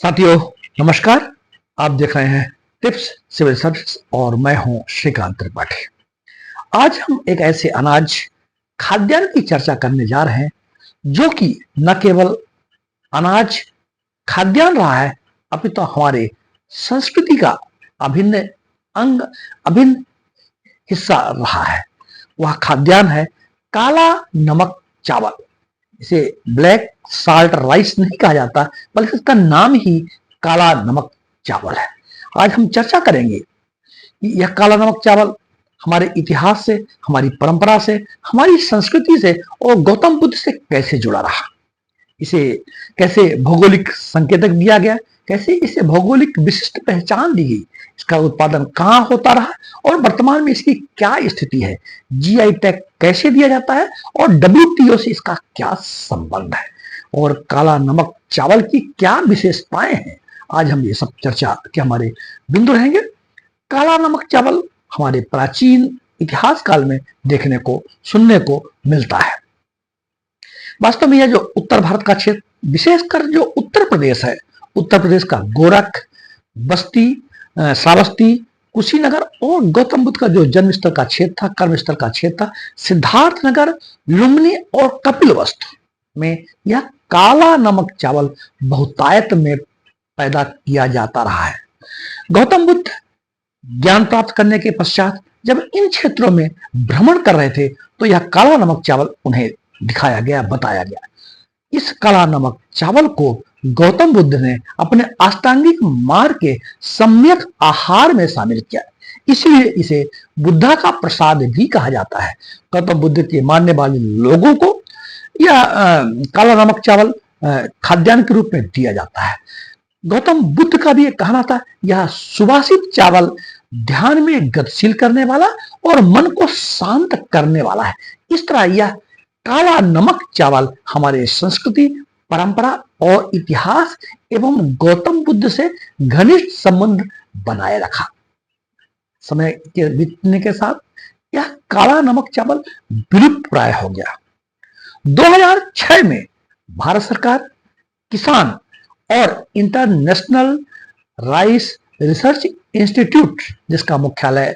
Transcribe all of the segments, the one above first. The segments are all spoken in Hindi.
साथियों नमस्कार। आप देख रहे हैं टिप्स सिविल सर्विस और मैं हूं श्रीकांत त्रिपाठी। आज हम एक ऐसे अनाज खाद्यान्न की चर्चा करने जा रहे हैं जो कि न केवल अनाज खाद्यान्न रहा है अपितु तो हमारे संस्कृति का अभिन्न अंग, अभिन्न हिस्सा रहा है। वह खाद्यान्न है काला नमक चावल। इसे ब्लैक साल्ट राइस नहीं कहा जाता, बल्कि इसका नाम ही काला नमक चावल है। आज हम चर्चा करेंगे कि यह काला नमक चावल हमारे इतिहास से, हमारी परंपरा से, हमारी संस्कृति से और गौतम बुद्ध से कैसे जुड़ा रहा, इसे कैसे भौगोलिक संकेतक दिया गया, कैसे इसे भौगोलिक विशिष्ट पहचान दी गई, इसका उत्पादन कहाँ होता रहा और वर्तमान में इसकी क्या स्थिति है, जीआई टैग कैसे दिया जाता है और डब्ल्यूटीओ से इसका क्या संबंध है और काला नमक चावल की क्या विशेषताएं हैं। आज हम ये सब चर्चा के हमारे बिंदु रहेंगे। काला नमक चावल हमारे प्राचीन इतिहास काल में देखने को, सुनने को मिलता है। वास्तव में यह जो उत्तर भारत का क्षेत्र, विशेषकर जो उत्तर प्रदेश है, उत्तर प्रदेश का गोरख, बस्ती, श्रावस्ती, कुशीनगर और गौतम बुद्ध का जो जन्म स्थल का क्षेत्र था, कर्म स्थल का क्षेत्र था, सिद्धार्थनगर, लुम्बिनी और कपिलवस्तु में यह काला नमक चावल बहुतायत में पैदा किया जाता रहा है। गौतम बुद्ध ज्ञान प्राप्त करने के पश्चात जब इन क्षेत्रों में भ्रमण कर रहे थे तो यह काला नमक चावल उन्हें दिखाया गया, बताया गया। इस काला नमक चावल को गौतम बुद्ध ने अपने अष्टांगिक मार्ग के सम्यक आहार में शामिल किया, इसलिए इसे बुद्धा का प्रसाद भी कहा जाता है। गौतम बुद्ध के मानने वाले लोगों को यह काला नमक चावल खाद्यान्न के रूप में दिया जाता है। गौतम बुद्ध का भी एक कहना था, यह सुवासित चावल ध्यान में गतिशील करने वाला और मन को शांत करने वाला है। इस तरह यह काला नमक चावल हमारे संस्कृति, परंपरा और इतिहास एवं गौतम बुद्ध से घनिष्ठ संबंध बनाए रखा। समय के बीतने के साथ यह काला नमक चावल विलुप्त प्राय हो गया। 2006 में भारत सरकार किसान और इंटरनेशनल राइस रिसर्च इंस्टीट्यूट, जिसका मुख्यालय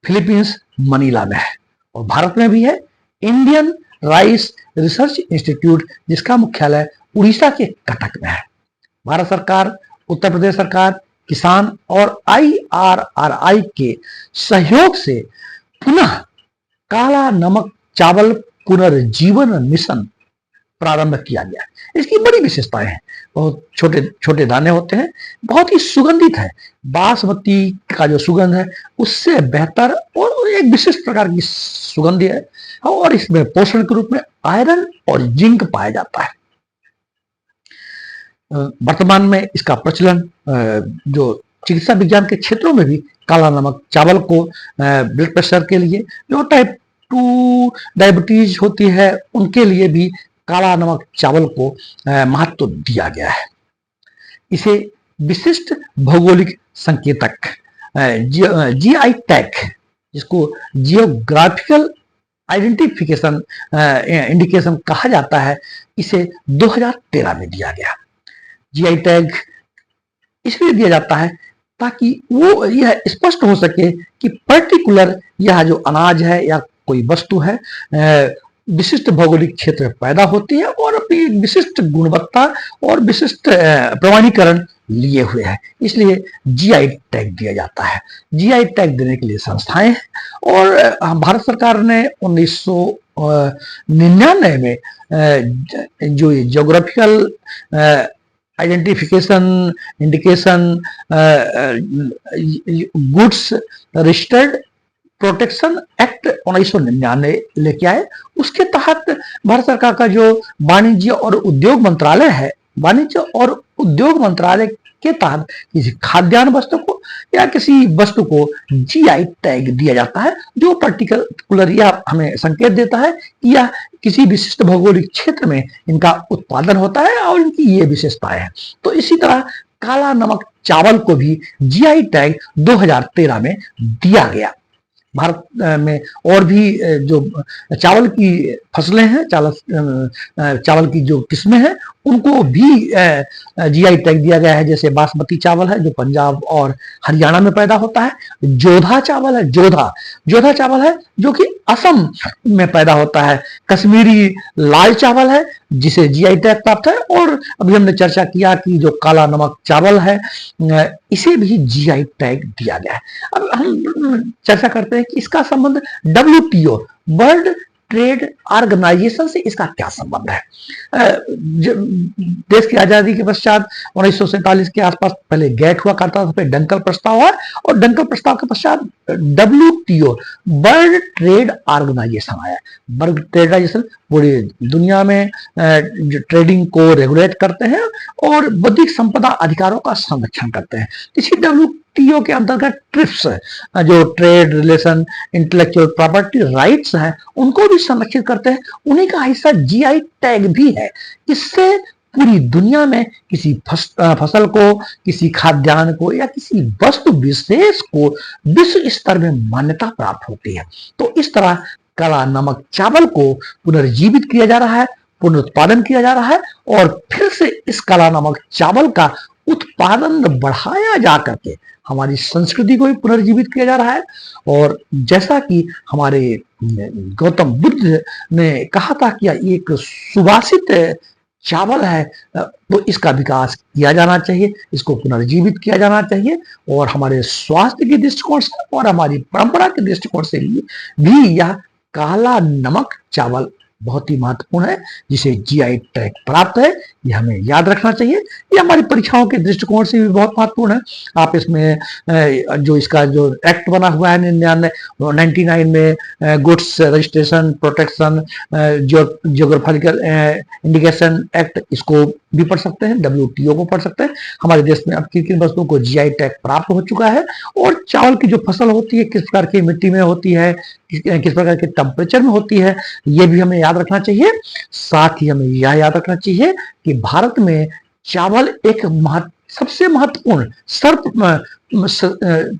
फिलीपींस मनीला में है और भारत में भी है, इंडियन राइस रिसर्च इंस्टीट्यूट, जिसका मुख्यालय उड़ीसा के कटक में है। भारत सरकार, उत्तर प्रदेश सरकार, किसान और IRRI के सहयोग से पुनः काला नमक चावल पुनर्जीवन मिशन प्रारंभ किया गया। इसकी बड़ी विशेषताएं हैं। बहुत छोटे छोटे दाने होते हैं, बहुत ही सुगंधित है। बासमती का जो सुगंध है उससे बेहतर और एक विशिष्ट प्रकार की सुगंध है और इसमें पोषण के रूप में आयरन और जिंक पाया जाता है। वर्तमान में इसका प्रचलन जो चिकित्सा विज्ञान के क्षेत्रों में भी काला नमक चावल को ब्लड प्रेशर के लिए, जो टाइप 2 डायबिटीज होती है, उनके लिए भी काला नमक चावल को महत्व दिया गया है। इसे विशिष्ट भौगोलिक संकेतक जीआई टैग, जिसको जियोग्राफिकल आइडेंटिफिकेशन इंडिकेशन कहा जाता है, इसे 2013 में दिया गया। जीआई टैग इसलिए दिया जाता है ताकि वो यह स्पष्ट हो सके कि पर्टिकुलर यह जो अनाज है या कोई वस्तु है विशिष्ट भौगोलिक क्षेत्र में पैदा होती है और अपनी विशिष्ट गुणवत्ता और विशिष्ट प्रमाणीकरण लिए हुए है, इसलिए जीआई टैग दिया जाता है। जीआई टैग देने के लिए संस्थाएं हैं और भारत सरकार ने 1999 में जो geographical identification indication goods registered protection act 1999 लेके आए। उसके तहत भारत सरकार का जो वाणिज्य और उद्योग मंत्रालय है, वाणिज्य और उद्योग मंत्रालय के तहत किसी खाद्यान्न वस्तु को या किसी वस्तु को जीआई टैग दिया जाता है, जो पर्टिकुलर यह हमें संकेत देता है कि यह किसी विशिष्ट भौगोलिक क्षेत्र में इनका उत्पादन होता है और इनकी ये विशेषताएं हैं। तो इसी तरह काला नमक चावल को भी जीआई टैग 2013 में दिया गया। भारत में और भी जो चावल की फसलें हैं, चावल की जो किस्में हैं, उनको भी जीआई टैग दिया गया है। जैसे बासमती चावल है जो पंजाब और हरियाणा में पैदा होता है, जोधा चावल है, जोधा चावल है जो कि असम में पैदा होता है, कश्मीरी लाल चावल है जिसे जीआई टैग प्राप्त है, और अभी हमने चर्चा किया कि जो काला नमक चावल है इसे भी जीआई टैग दिया गया है। अब हम चर्चा करते हैं कि इसका संबंध WTO, वर्ल्ड ट्रेड ऑर्गेनाइजेशन से इसका क्या संबंध है। देश की आजादी के पश्चात 1947 के आसपास पहले गैट हुआ करता था, फिर डंकल प्रस्ताव हुआ, और डंकल प्रस्ताव के पश्चात WTO, वर्ल्ड ट्रेड ऑर्गेनाइजेशन आया। वर्ल्ड ट्रेड ऑर्गेनाइजेशन पूरी दुनिया में जो ट्रेडिंग को रेगुलेट करते हैं और बौद्धिक संपदा अधिकारों का संरक्षण करते हैं। इसी WTO के अंतर्गत ट्रिप्स जो trade relation intellectual property rights हैं उनको भी संरक्षित करते हैं। उन्हीं का हिस्सा जीआई टैग भी है। इससे पूरी दुनिया में किसी फसल को, किसी खाद्यान्न को या किसी वस्तु विशेष को विश्व स्तर में मान्यता प्राप्त होती है। तो इस तरह काला नमक चावल को पुनर्जीवित किया जा रहा है, पुनरुत्पादन किया जा रहा है, और फिर से इस काला नमक चावल का उत्पादन बढ़ाया जा करके हमारी संस्कृति को भी पुनर्जीवित किया जा रहा है। और जैसा कि हमारे गौतम बुद्ध ने कहा था कि एक सुवासित चावल है, तो इसका विकास किया जाना चाहिए, इसको पुनर्जीवित किया जाना चाहिए, और हमारे स्वास्थ्य के दृष्टिकोण से और हमारी परंपरा के दृष्टिकोण से भी यह काला नमक चावल बहुत ही महत्वपूर्ण है, जिसे जीआई टैग प्राप्त है। ये हमें याद रखना चाहिए। ये हमारी परीक्षाओं के दृष्टिकोण से भी बहुत महत्वपूर्ण है। आप इसमें जो इसका जो एक्ट बना हुआ है 99 में, goods registration protection geographical indication act, इसको भी पढ़ सकते हैं, WTO को पढ़ सकते हैं। हमारे देश में अब किन किन वस्तुओं को जीआई टैग प्राप्त हो चुका है, और चावल की जो फसल होती है किस प्रकार की मिट्टी में होती है, किस प्रकार के टेम्परेचर में होती है, ये भी हमें याद रखना चाहिए। साथ ही हमें यह याद रखना चाहिए कि भारत में चावल एक सबसे महत्वपूर्ण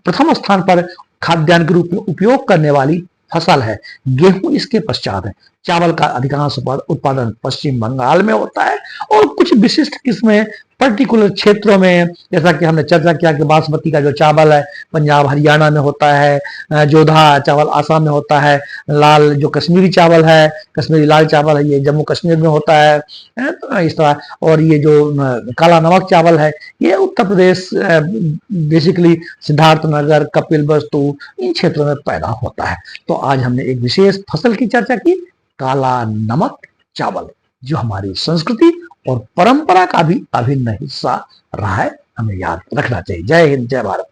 प्रथम स्थान पर खाद्यान्न के रूप में उपयोग करने वाली फसल है। गेहूं इसके पश्चात है। चावल का अधिकांश उत्पादन पश्चिम बंगाल में होता है, और कुछ विशिष्ट किस्में पर्टिकुलर क्षेत्रों में, जैसा कि हमने चर्चा किया कि बासमती का जो चावल है पंजाब हरियाणा में होता है, जोधा चावल आसाम में होता है, लाल जो कश्मीरी चावल है, कश्मीरी लाल चावल है, ये जम्मू कश्मीर में होता है, तो इस तरह। और ये जो काला नमक चावल है ये उत्तर प्रदेश, बेसिकली सिद्धार्थनगर, कपिलवस्तु, इन क्षेत्रों में पैदा होता है। तो आज हमने एक विशेष फसल की चर्चा की, काला नमक चावल, जो हमारी संस्कृति और परंपरा का भी अभिन्न हिस्सा रहा है, हमें याद रखना चाहिए। जय हिंद, जय भारत।